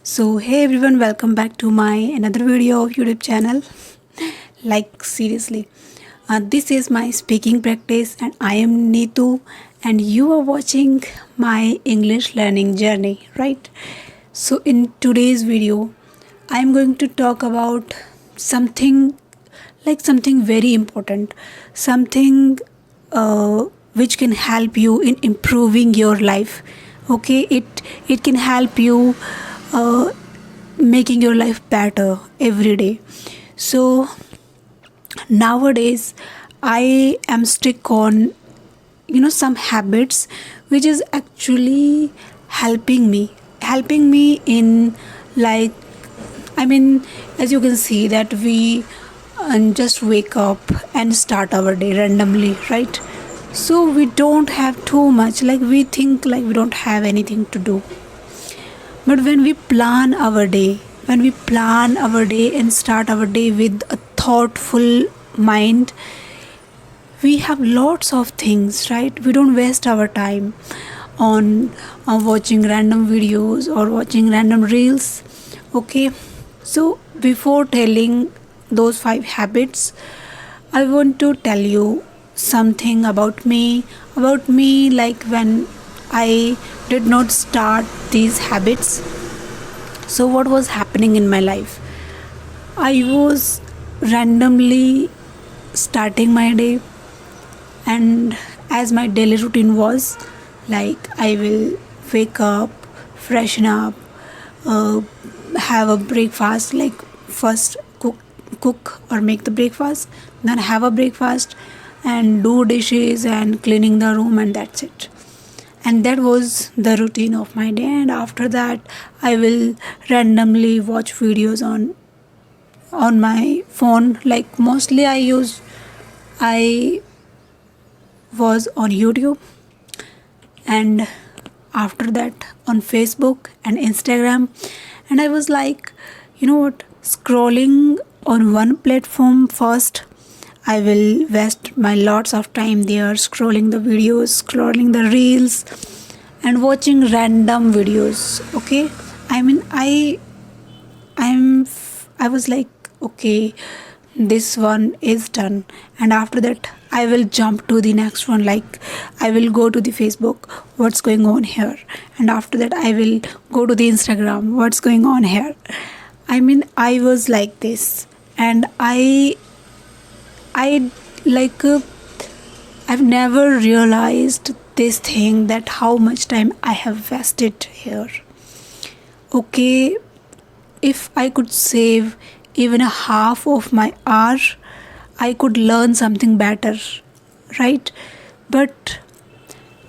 So hey everyone, welcome back to my another video of YouTube channel. Like seriously, this is my speaking practice and I am Neetu and you are watching my English learning journey, right? So in today's video, I am going to talk about something something very important, something which can help you in improving your life. Okay, it can help you uh, making your life better every day. So nowadays I am stuck on some habits which is actually helping me in, like, I mean, as you can see that we just wake up and start our day randomly, right? So we don't have too much, like we think like we don't have anything to do. But when we plan our day and start our day with a thoughtful mind, we have lots of things, right? We don't waste our time on watching random videos or watching random reels. Okay, so before telling those 5 habits, I want to tell you something about me, like when I did not start these habits. So what was happening in my life? I was randomly starting my day, and as my daily routine was, like, I will wake up, freshen up, uh, have a breakfast, like first cook or make the breakfast, then have a breakfast and do dishes and cleaning the room, and that's it. And that was the routine of my day. And after that, I will randomly watch videos on my phone. Like mostly I was on YouTube, and after that on Facebook and Instagram. And I was like, you know what, scrolling on one platform first, I will waste my lots of time there scrolling the videos, scrolling the reels, and watching random videos. Okay, I mean, I was like, okay, this one is done, and after that I will jump to the next one. Like, I will go to the Facebook, what's going on here, and after that I will go to the Instagram, what's going on here. I mean, I was like this, and I like I've never realized this thing, that how much time I have wasted here. Okay, if I could save even a half of my hour, I could learn something better, right? But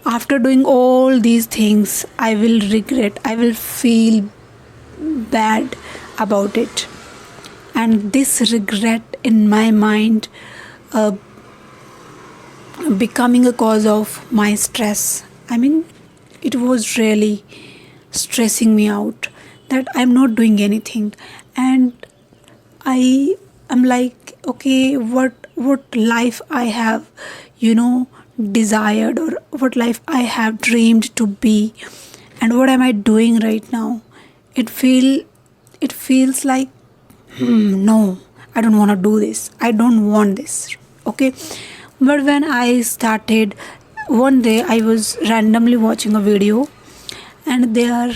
after doing all these things, I will regret, I will feel bad about it. And this regret in my mind uh, becoming a cause of my stress. I mean, it was really stressing me out that I'm not doing anything. And I am like, okay, what life I have, desired, or what life I have dreamed to be, and what am I doing right now? It feels like, no, I don't want to do this. I don't want this. Okay. But when I started, one day I was randomly watching a video, and there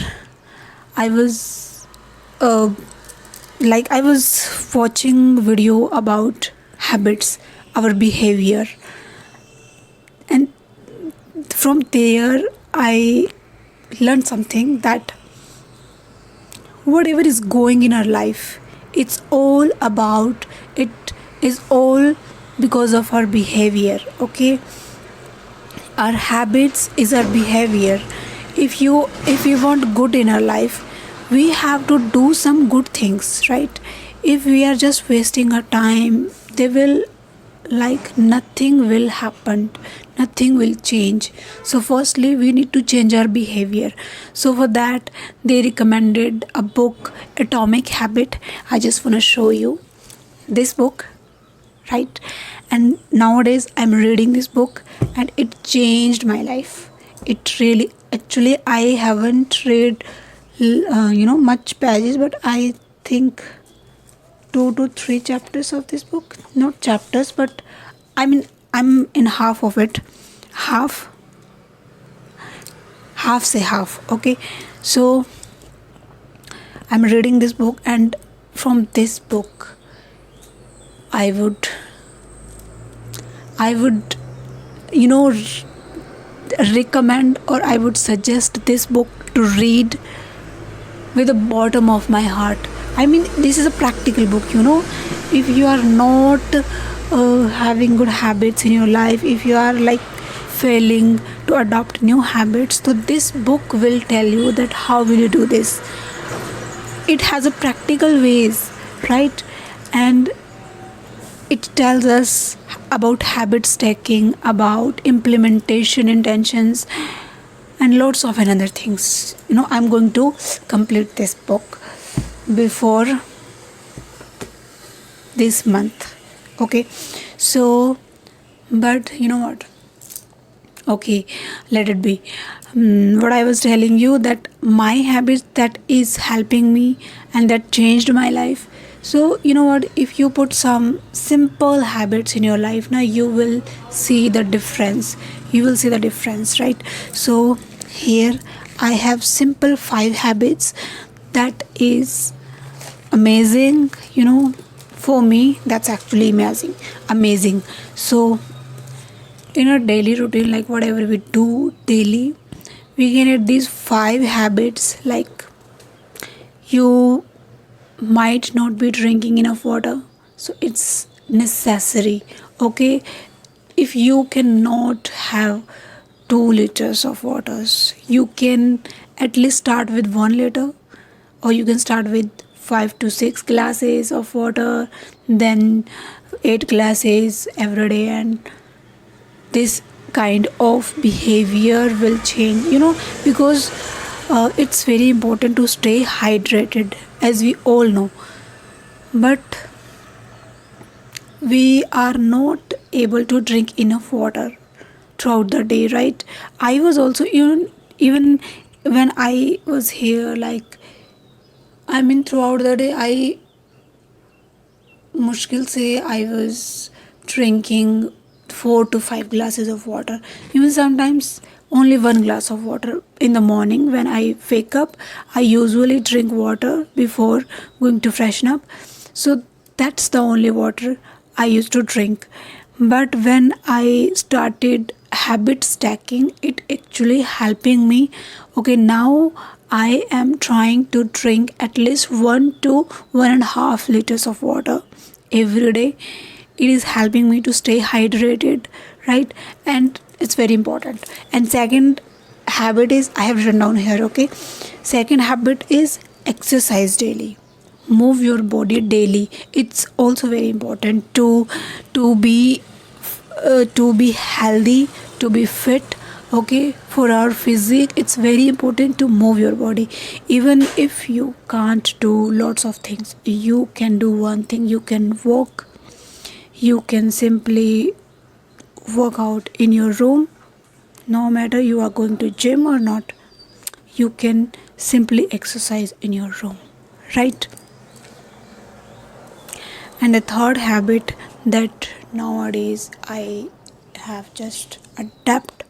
I was I was watching video about habits, our behavior. And from there I learned something, that whatever is going in our life, it is all because of our behavior. Okay, our habits is our behavior. If you want good in our life, we have to do some good things, right? If we are just wasting our time, they will, like, nothing will happen, nothing will change. So firstly we need to change our behavior. So for that, they recommended a book, Atomic Habit. I just want to show you this book, right? And nowadays I'm reading this book, and it changed my life. It really, actually, I haven't read much pages, but I think 2 to 3 chapters of this book. Not chapters, but I mean I'm in half of it. Half, half say half. Okay, so I'm reading this book, and from this book, I would, I would, you know, recommend, or I would suggest this book to read with the bottom of my heart. I mean, this is a practical book. If you are not having good habits in your life, if you are like failing to adopt new habits, so this book will tell you that how will you do this. It has a practical ways, right? And it tells us about habit stacking, about implementation intentions, and lots of another things. I'm going to complete this book before this month. Okay, so, but you know what? Okay, let it be. What I was telling you, that my habits that is helping me and that changed my life. So you know what, if you put some simple habits in your life, now you will see the difference. Right? So here I have simple 5 habits that is amazing. For me, that's actually amazing. So in our daily routine, like whatever we do daily, we can add these 5 habits. Like, you might not be drinking enough water, so it's necessary. Okay, if you cannot have 2 liters of waters, you can at least start with 1 liter, or you can start with 5 to 6 glasses of water, then 8 glasses every day, and this kind of behavior will change. Because it's very important to stay hydrated, as we all know, but we are not able to drink enough water throughout the day, right? I was also, even when I was here, like, I mean, throughout the day, मुश्किल से I was drinking 4 to 5 glasses of water. Even sometimes only 1 glass of water in the morning. When I wake up, I usually drink water before going to freshen up. So that's the only water I used to drink. But when I started habit stacking, it actually helping me. Okay, now I am trying to drink at least 1 to 1.5 liters of water every day. It is helping me to stay hydrated, right? And it's very important. And second habit is, I have written down here. Okay, second habit is exercise daily. Move your body daily. It's also very important to be healthy, to be fit. Okay, for our physique, it's very important to move your body. Even if you can't do lots of things, you can do one thing. You can walk. You can simply work out in your room. No matter you are going to gym or not, you can simply exercise in your room, right? And the third habit that nowadays I have just adapted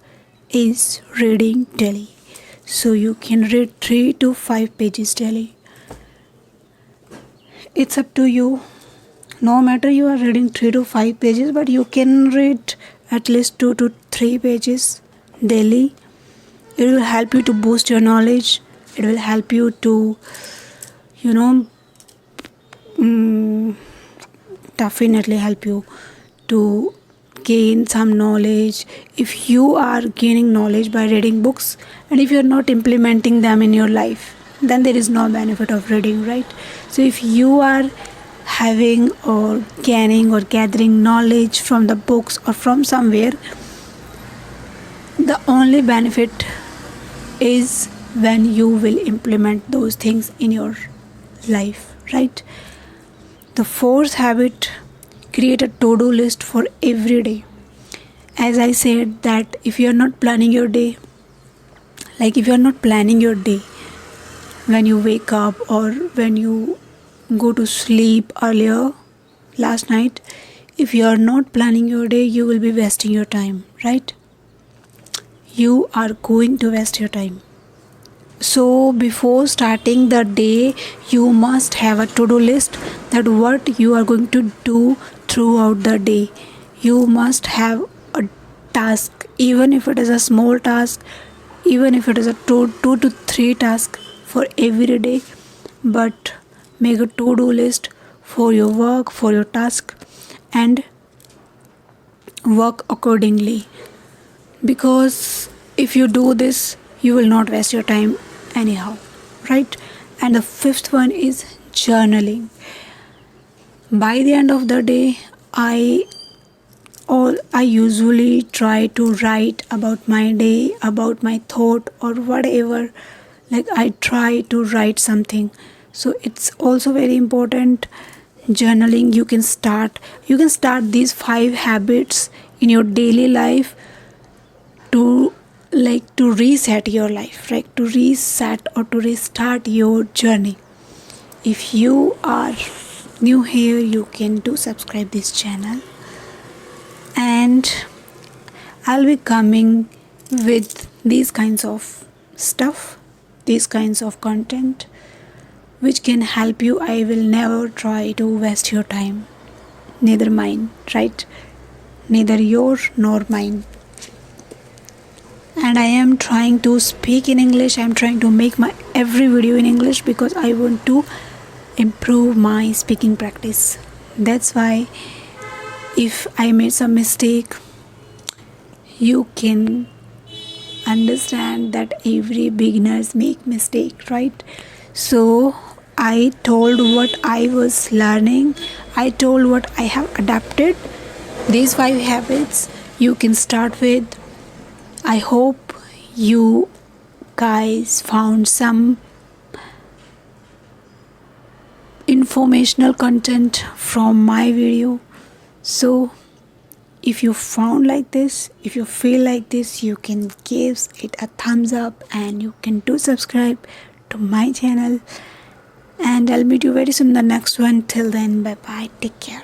is reading daily. So you can read 3 to 5 pages daily. It's up to you. No matter you are reading 3 to 5 pages, but you can read at least 2 to 3 pages daily. It will help you to boost your knowledge. It will help you to, definitely help you to gain some knowledge. If you are gaining knowledge by reading books, and if you are not implementing them in your life, then there is no benefit of reading, right? So if you are having or gaining or gathering knowledge from the books or from somewhere, the only benefit is when you will implement those things in your life, right? The fourth habit, create a to-do list for every day. As I said, that if you are not planning your day, when you wake up or when you go to sleep earlier last night, if you are not planning your day, you will be wasting your time, right? You are going to waste your time. So before starting the day, you must have a to-do list, that what you are going to do throughout the day. You must have a task, even if it is a small task, even if it is a two to three task for every day, but make a to-do list for your work, for your task, and work accordingly. Because if you do this, you will not waste your time anyhow, right? And the fifth one is journaling. By the end of the day, I usually try to write about my day, about my thought or whatever. Like I try to write something. So it's also very important. Journaling, you can start these 5 habits in your daily life to reset your life, right? To reset or to restart your journey. If you are new here, you can do subscribe this channel, and I'll be coming with these kinds of stuff, these kinds of content which can help you. I will never try to waste your time, neither mine, right? Neither your nor mine. And I am trying to speak in English. I'm trying to make my every video in English because I want to improve my speaking practice. That's why if I made some mistake, you can understand that every beginners make mistake, right? So I told what I was learning, I told what I have adapted. These 5 habits you can start with. I hope you guys found some informational content from my video. So if you found like this, if you feel like this, you can give it a thumbs up and you can do subscribe to my channel. And I'll meet you very soon in the next one. Till then, bye bye, take care.